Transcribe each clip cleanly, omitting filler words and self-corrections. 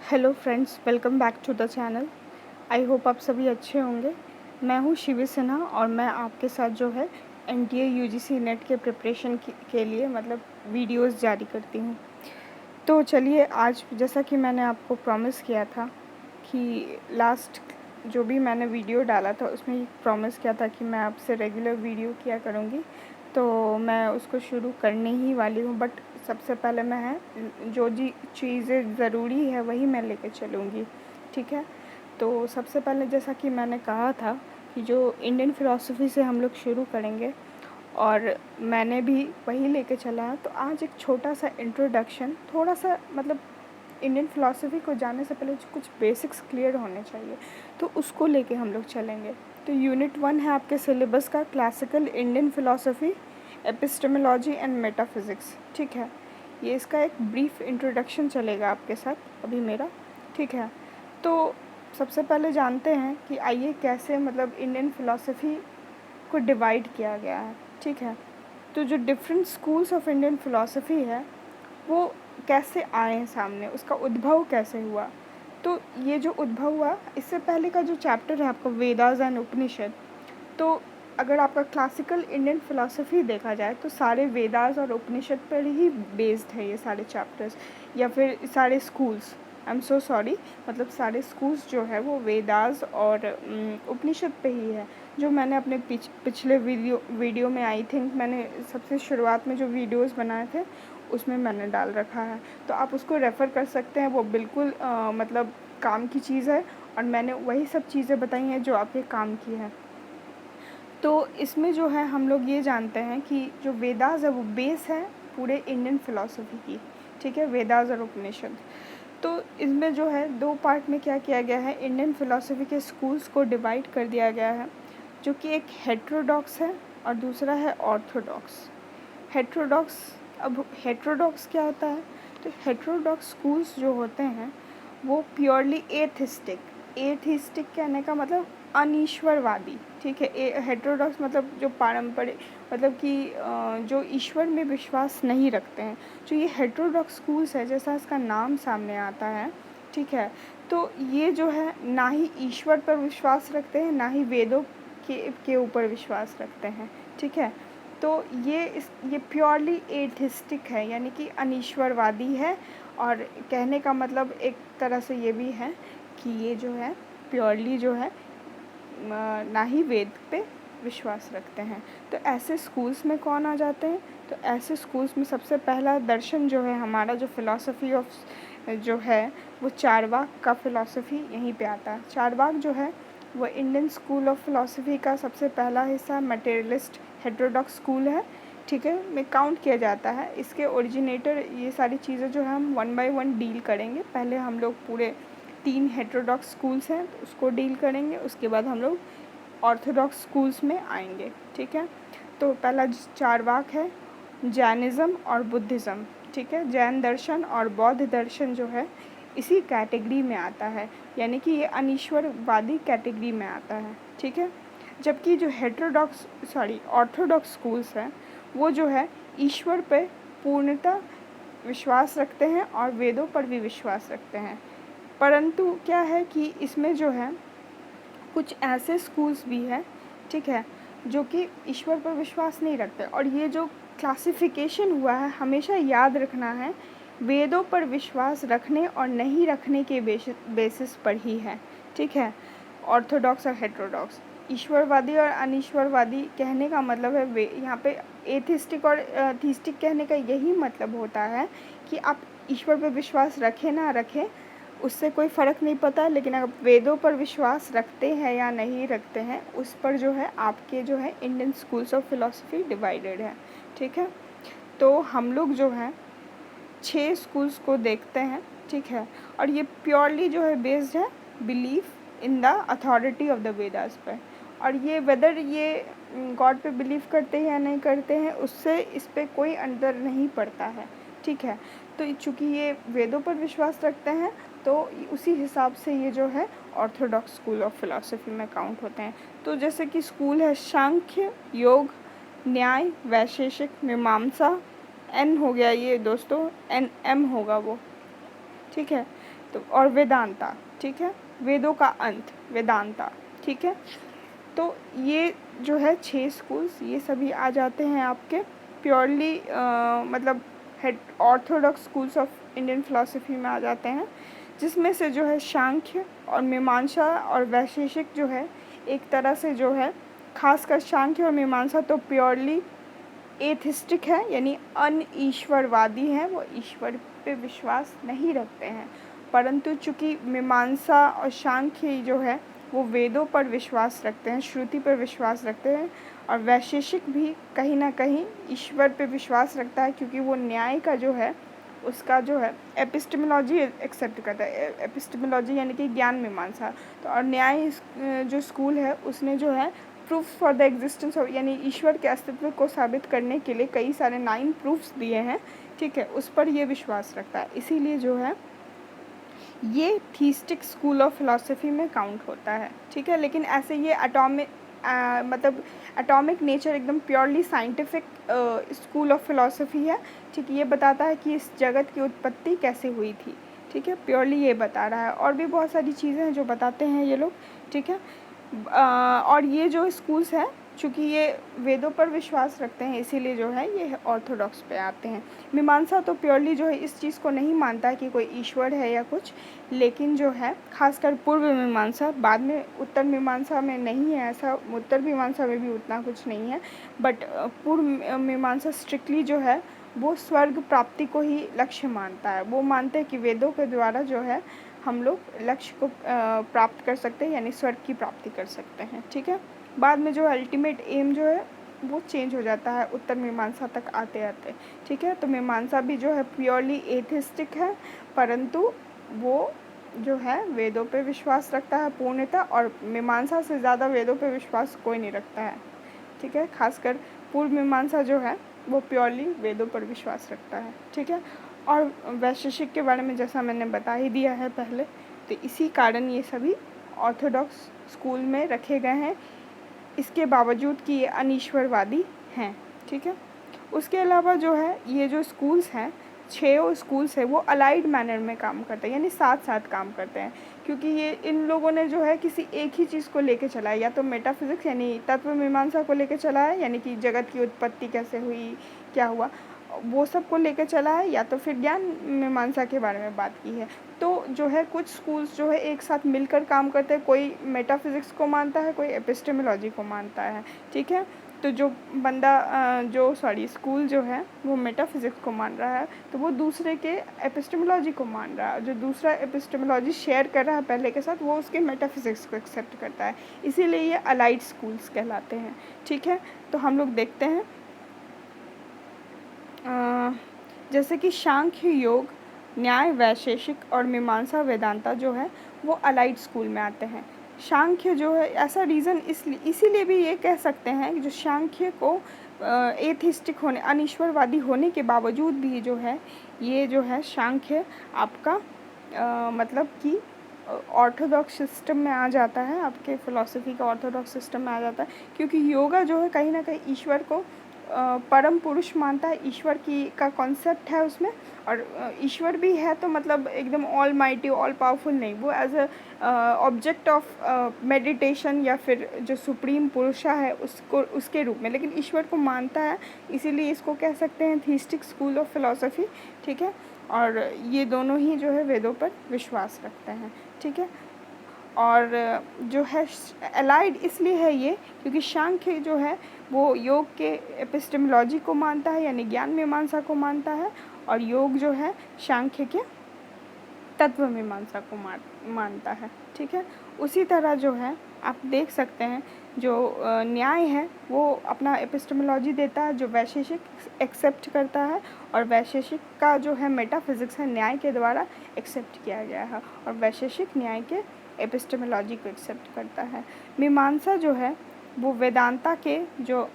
Hello friends, welcome back to the channel. I hope आप सभी अच्छे होंगे। मैं हूँ शिवी सिन्हा और मैं आपके साथ जो है एनटीए यूजीसी नेट के प्रिपरेशन के लिए वीडियोस जारी करती हूँ। तो चलिए, आज जैसा कि मैंने आपको प्रॉमिस किया था कि लास्ट जो भी मैंने वीडियो डाला था उसमें प्रॉमिस किया था कि मैं आपसे रेगुलर वीडियो किया करूँगी, तो मैं उसको शुरू करने ही वाली हूँ। बट सबसे पहले जो चीज़ें ज़रूरी है वही मैं लेके चलूँगी, ठीक है। तो सबसे पहले जैसा कि मैंने कहा था कि जो इंडियन फ़िलॉसफ़ी से हम लोग शुरू करेंगे और मैंने भी वही लेके चला है। तो आज एक छोटा सा इंट्रोडक्शन, थोड़ा सा इंडियन फ़िलॉसफ़ी को जानने से पहले कुछ बेसिक्स क्लियर होने चाहिए, तो उसको लेके हम लोग चलेंगे। तो यूनिट 1 है आपके सिलेबस का, classical Indian philosophy, epistemology and metaphysics, ठीक है। ये इसका एक ब्रीफ इंट्रोडक्शन चलेगा आपके साथ अभी मेरा, ठीक है। तो सबसे पहले जानते हैं कि आइए कैसे इंडियन फ़िलॉसफ़ी को डिवाइड किया गया है, ठीक है। तो जो different schools of Indian philosophy है वो कैसे आए सामने, उसका उद्भव कैसे हुआ। तो ये जो उद्भव हुआ, इससे पहले का जो चैप्टर है आपका वेदास एंड उपनिषद, तो अगर आपका क्लासिकल इंडियन फ़िलॉसफ़ी देखा जाए तो सारे वेदास और उपनिषद पर ही बेस्ड है ये सारे चैप्टर्स, या फिर सारे schools, I am so sorry, सारे स्कूल्स जो है वो वेदास और उपनिषद पे ही है। जो मैंने अपने पिछले वीडियो में, आई थिंक मैंने सबसे शुरुआत में जो वीडियोस बनाए थे उसमें मैंने डाल रखा है, तो आप उसको रेफ़र कर सकते हैं। वो बिल्कुल काम की चीज़ है और मैंने वही सब चीज़ें बताई हैं जो आपके काम की है। तो इसमें जो है हम लोग ये जानते हैं कि जो वेदास है वो बेस है पूरे इंडियन फ़िलॉसफ़ी की, ठीक है, वेदास और उपनिषद। तो इसमें जो है 2 पार्ट में क्या किया गया है, इंडियन फ़िलॉसफ़ी के स्कूल्स को डिवाइड कर दिया गया है, जो कि एक हेटेरोडॉक्स है और दूसरा है ऑर्थोडॉक्स। हेटेरोडॉक्स, अब हेटेरोडॉक्स क्या होता है? तो हेटेरोडॉक्स स्कूल्स जो होते हैं वो प्योरली एथिस्टिक कहने का मतलब अनीश्वरवादी, ठीक है। हेटेरोडॉक्स जो पारंपरिक, जो ईश्वर में विश्वास नहीं रखते हैं। जो ये हेटेरोडॉक्स स्कूल्स है, जैसा इसका नाम सामने आता है, ठीक है, तो ये जो है ना ही ईश्वर पर विश्वास रखते हैं, ना ही वेदों के ऊपर विश्वास रखते हैं, ठीक है। तो ये प्योरली एथिस्टिक है, यानी कि अनीश्वरवादी है। और कहने का मतलब एक तरह से ये भी है कि ये जो है प्योरली जो है ना ही वेद पे विश्वास रखते हैं। तो ऐसे स्कूल्स में कौन आ जाते हैं? तो ऐसे स्कूल्स में सबसे पहला दर्शन जो है हमारा, जो फ़िलॉसफ़ी ऑफ जो है वो चारवाक का फ़िलॉसफ़ी यहीं पे आता है। चारवाक जो है वो इंडियन स्कूल ऑफ फ़िलॉसफ़ी का सबसे पहला हिस्सा मटेरियलिस्ट हेटेरोडॉक्स स्कूल है, ठीक है, में काउंट किया जाता है। इसके ओरिजिनेटर, ये सारी चीज़ें जो है हम 1 बाय 1 डील करेंगे। पहले हम लोग पूरे 3 हेटेरोडॉक्स स्कूल्स हैं तो उसको डील करेंगे, उसके बाद हम लोग ऑर्थोडॉक्स स्कूल्स में आएंगे, ठीक है। तो पहला चारवाक है जैनिज़्म और बुद्धिज़्म, ठीक है। जैन दर्शन और बौद्ध दर्शन जो है इसी कैटेगरी में आता है, यानी कि ये अनीश्वरवादी कैटेगरी में आता है, ठीक है। जबकि जो ऑर्थोडॉक्स स्कूल्स हैं वो जो है ईश्वर पे पूर्णतः विश्वास रखते हैं और वेदों पर भी विश्वास रखते हैं। परंतु क्या है कि इसमें जो है कुछ ऐसे स्कूल्स भी हैं, ठीक है, जो कि ईश्वर पर विश्वास नहीं रखते। और ये जो क्लासिफिकेशन हुआ है, हमेशा याद रखना है, वेदों पर विश्वास रखने और नहीं रखने के बेसिस पर ही है, ठीक है। ऑर्थोडॉक्स और हेटेरोडॉक्स, ईश्वरवादी और अनीश्वरवादी कहने का मतलब है, वे यहाँ पे एथिस्टिक और थीस्टिक कहने का यही मतलब होता है कि आप ईश्वर पर विश्वास रखें ना रखें उससे कोई फ़र्क नहीं पड़ता, लेकिन अगर वेदों पर विश्वास रखते हैं या नहीं रखते हैं उस पर जो है आपके जो है Indian schools of philosophy divided है, ठीक है। तो हम लोग जो है 6 स्कूल्स को देखते हैं, ठीक है। और ये प्योरली जो है बेस्ड है belief in the authority of the Vedas पर। और ये वेदर ये गॉड पे बिलीव करते हैं या नहीं करते हैं उससे इस पर कोई अंतर नहीं पड़ता है, ठीक है। तो चूँकि ये वेदों पर विश्वास रखते हैं तो उसी हिसाब से ये जो है ऑर्थोडॉक्स स्कूल ऑफ फ़िलॉसफ़ी में काउंट होते हैं। तो जैसे कि स्कूल है सांख्य, योग, न्याय, वैशेषिक, मीमांसा, एन हो गया ये दोस्तों, एन एम होगा वो, ठीक है। तो और वेदांता, ठीक है, वेदों का अंत वेदांता, ठीक है। तो ये जो है 6 स्कूल्स ये सभी आ जाते हैं आपके प्योरली मतलब head Orthodox schools of Indian philosophy में आ जाते हैं, जिसमें से जो है सांख्य और मीमांसा और वैशेषिक जो है एक तरह से जो है, खासकर सांख्य और मीमांसा तो प्योरली एथिस्टिक है, यानी अनईश्वरवादी हैं, वो ईश्वर पे विश्वास नहीं रखते हैं। परंतु चूँकि मीमांसा और सांख्य जो है वो वेदों पर विश्वास रखते हैं, श्रुति पर विश्वास रखते हैं, और वैशेषिक भी कहीं ना कहीं ईश्वर पे विश्वास रखता है, क्योंकि वो न्याय का जो है उसका जो है एपिस्टेमोलॉजी एक्सेप्ट करता है। एपिस्टेमोलॉजी यानी कि ज्ञान मीमांसा। तो और न्याय जो स्कूल है उसने जो है proof for the existence of, यानी ईश्वर के अस्तित्व को साबित करने के लिए कई सारे 9 प्रूफ्स दिए हैं, ठीक है, उस पर ये विश्वास रखता है। इसीलिए जो है ये थीस्टिक स्कूल ऑफ फिलॉसफी में काउंट होता है, ठीक है। लेकिन ऐसे ये मतलब एटॉमिक नेचर एकदम purely scientific school of philosophy है, ठीक है। ये बताता है कि इस जगत की उत्पत्ति कैसे हुई थी, ठीक है, प्योरली ये बता रहा है। और भी बहुत सारी चीज़ें हैं जो बताते हैं ये लोग, ठीक है। और ये जो स्कूल्स हैं चूँकि ये वेदों पर विश्वास रखते हैं, इसीलिए जो है ये ऑर्थोडॉक्स पे आते हैं। मीमांसा तो प्योरली जो है इस चीज़ को नहीं मानता कि कोई ईश्वर है या कुछ, लेकिन जो है खासकर पूर्व मीमांसा, बाद में उत्तर मीमांसा में नहीं है ऐसा, उत्तर मीमांसा में भी उतना कुछ नहीं है, बट पूर्व मीमांसा स्ट्रिक्टली जो है वो स्वर्ग प्राप्ति को ही लक्ष्य मानता है। वो मानते हैं कि वेदों के द्वारा जो है हम लोग लक्ष्य को प्राप्त कर सकते हैं, यानी स्वर्ग की प्राप्ति कर सकते हैं, ठीक है। बाद में जो अल्टीमेट एम जो है वो चेंज हो जाता है उत्तर मीमांसा तक आते आते, ठीक है। तो मीमांसा भी जो है प्योरली एथिस्टिक है, परंतु वो जो है वेदों पे विश्वास रखता है पूर्णतः, और मीमांसा से ज़्यादा वेदों पे विश्वास कोई नहीं रखता है, ठीक है। खासकर पूर्व मीमांसा जो है वो प्योरली वेदों पर विश्वास रखता है, ठीक है। और वैशेषिक के बारे में जैसा मैंने बता ही दिया है पहले, तो इसी कारण ये सभी ऑर्थोडॉक्स स्कूल में रखे गए हैं, इसके बावजूद कि ये अनीश्वरवादी हैं, ठीक है। उसके अलावा जो है ये जो स्कूल्स हैं 6 स्कूल्स है वो अलाइड मैनर में काम करते हैं, यानी साथ साथ काम करते हैं, क्योंकि ये इन लोगों ने जो है किसी एक ही चीज़ को लेके चला है, या तो मेटाफिज़िक्स यानी तत्व मीमांसा को लेके चला है, यानी कि जगत की उत्पत्ति कैसे हुई, क्या हुआ, वो सब को लेकर चला है, या तो फिर ज्ञान मीमांसा के बारे में बात की है। तो जो है कुछ स्कूल्स जो है एक साथ मिलकर काम करते हैं, कोई मेटाफिज़िक्स को मानता है, कोई एपिस्टेमोलॉजी को मानता है, ठीक है। तो जो स्कूल जो है वो मेटाफिज़िक्स को मान रहा है, तो वो दूसरे के एपिस्टेमोलॉजी को मान रहा है, जो दूसरा एपिस्टेमोलॉजी शेयर कर रहा है पहले के साथ, वो उसके मेटाफिज़िक्स को एक्सेप्ट करता है, इसीलिए ये अलाइड स्कूल्स कहलाते हैं, ठीक है। तो हम लोग देखते हैं जैसे कि सांख्य, योग, न्याय, वैशेषिक और मीमांसा वेदांता जो है वो अलाइड स्कूल में आते हैं। सांख्य जो है ऐसा रीज़न इसीलिए भी ये कह सकते हैं कि जो सांख्य को एथिस्टिक होने, अनीश्वरवादी होने के बावजूद भी जो है ये जो है सांख्य आपका मतलब कि ऑर्थोडॉक्स सिस्टम में आ जाता है, आपके फ़िलॉसफी का ऑर्थोडॉक्स सिस्टम में आ जाता है, क्योंकि योगा जो है कहीं ना कहीं ईश्वर को परम पुरुष मानता है, ईश्वर की का कॉन्सेप्ट है उसमें, और ईश्वर भी है तो मतलब एकदम ऑल माइटी ऑल पावरफुल नहीं, वो as a object of meditation या फिर जो सुप्रीम पुरुषा है उसको उसके रूप में, लेकिन ईश्वर को मानता है, इसीलिए इसको कह सकते हैं थीस्टिक स्कूल ऑफ फिलॉसफी, ठीक है। और ये दोनों ही जो है वेदों पर विश्वास रखते हैं, ठीक है। और जो है अलाइड इसलिए है ये क्योंकि सांख्य जो है वो योग के एपिस्टेमोलॉजी को मानता है, यानी ज्ञान मीमांसा को मानता है, और योग जो है सांख्य के तत्व मीमांसा को मानता है, ठीक है। उसी तरह जो है आप देख सकते हैं जो न्याय है वो अपना एपिस्टेमोलॉजी देता है, जो वैशेषिक एक्सेप्ट करता है, और वैशेषिक का जो है मेटाफिज़िक्स है न्याय के द्वारा एक्सेप्ट किया गया है, और वैशेषिक न्याय के एपिस्टेमोलॉजी को एक्सेप्ट करता है। मीमांसा जो है वो वेदांता के जो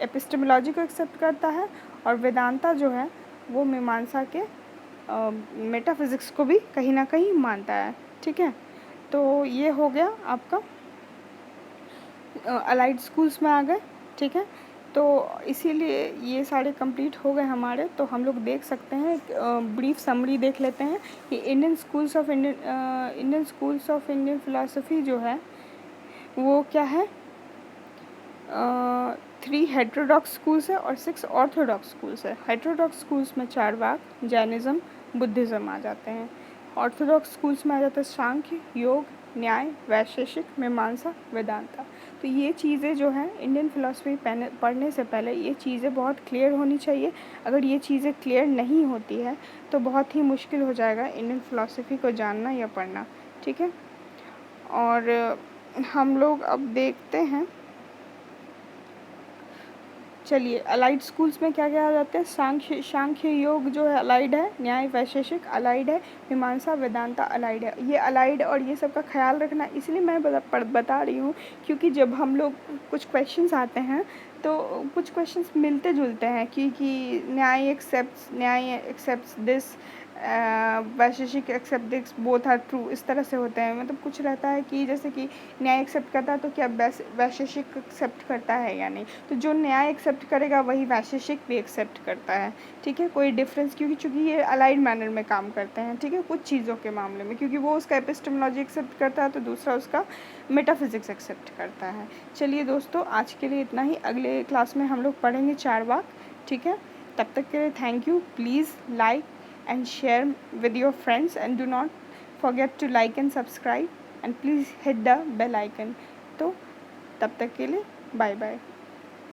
एपिस्टेमोलॉजी को एक्सेप्ट करता है, और वेदांता जो है वो मीमांसा के मेटाफिज़िक्स को भी कहीं ना कहीं मानता है, ठीक है। तो ये हो गया आपका अलाइड स्कूल्स में आ गए, ठीक है। तो इसीलिए ये सारे कंप्लीट हो गए हमारे। तो हम लोग देख सकते हैं, ब्रीफ समरी देख लेते हैं कि Indian schools of Indian philosophy जो है वो क्या है। 3 हेटेरोडॉक्स स्कूल्स है और 6 ऑर्थोडॉक्स स्कूल्स है। हेटेरोडॉक्स स्कूल्स में चारवाक, जैनिज़्म, बुद्धिज़्म आ जाते हैं। ऑर्थोडॉक्स स्कूल्स में आ जाता है सांख्य, योग, न्याय, वैशेषिक, मीमांसा, वेदांता। तो ये चीज़ें जो हैं इंडियन फ़िलासफ़ी पढ़ने से पहले ये चीज़ें बहुत क्लियर होनी चाहिए। अगर ये चीज़ें क्लियर नहीं होती है तो बहुत ही मुश्किल हो जाएगा इंडियन फ़िलासफ़ी को जानना या पढ़ना। ठीक है, और हम लोग अब देखते हैं, चलिए अलाइड स्कूल्स में क्या क्या आ जाते हैं। सांख्य योग जो है अलाइड है, न्याय वैशेषिक अलाइड है, मीमांसा वेदांता अलाइड है। ये अलाइड और ये सब का ख्याल रखना इसलिए मैं बता रही हूँ क्योंकि जब हम लोग कुछ क्वेश्चंस आते हैं तो कुछ क्वेश्चंस मिलते जुलते हैं कि Nyaya accepts this, Vaisheshika accept this, both are true, इस तरह से होते हैं। मतलब कुछ रहता है कि जैसे कि न्याय एक्सेप्ट करता है तो क्या वैशेषिक एक्सेप्ट करता है या नहीं। तो जो न्याय एक्सेप्ट करेगा वही वैशेषिक भी एक्सेप्ट करता है। ठीक है, कोई डिफरेंस, क्योंकि चूँकि ये अलाइड मैनर में काम करते हैं। ठीक है, कुछ चीज़ों के मामले में क्योंकि वो उसका एपिस्टेमोलॉजी एक्सेप्ट करता है तो दूसरा उसका मेटाफिजिक्स एक्सेप्ट करता है। चलिए दोस्तों, आज के लिए इतना ही। अगले क्लास में हम लोग पढ़ेंगे चारवाक। ठीक है, तब तक के लिए thank you. Please like and share with your friends, and do not forget to like and subscribe, and please hit the bell icon। तो तब तक के लिए बाय बाय।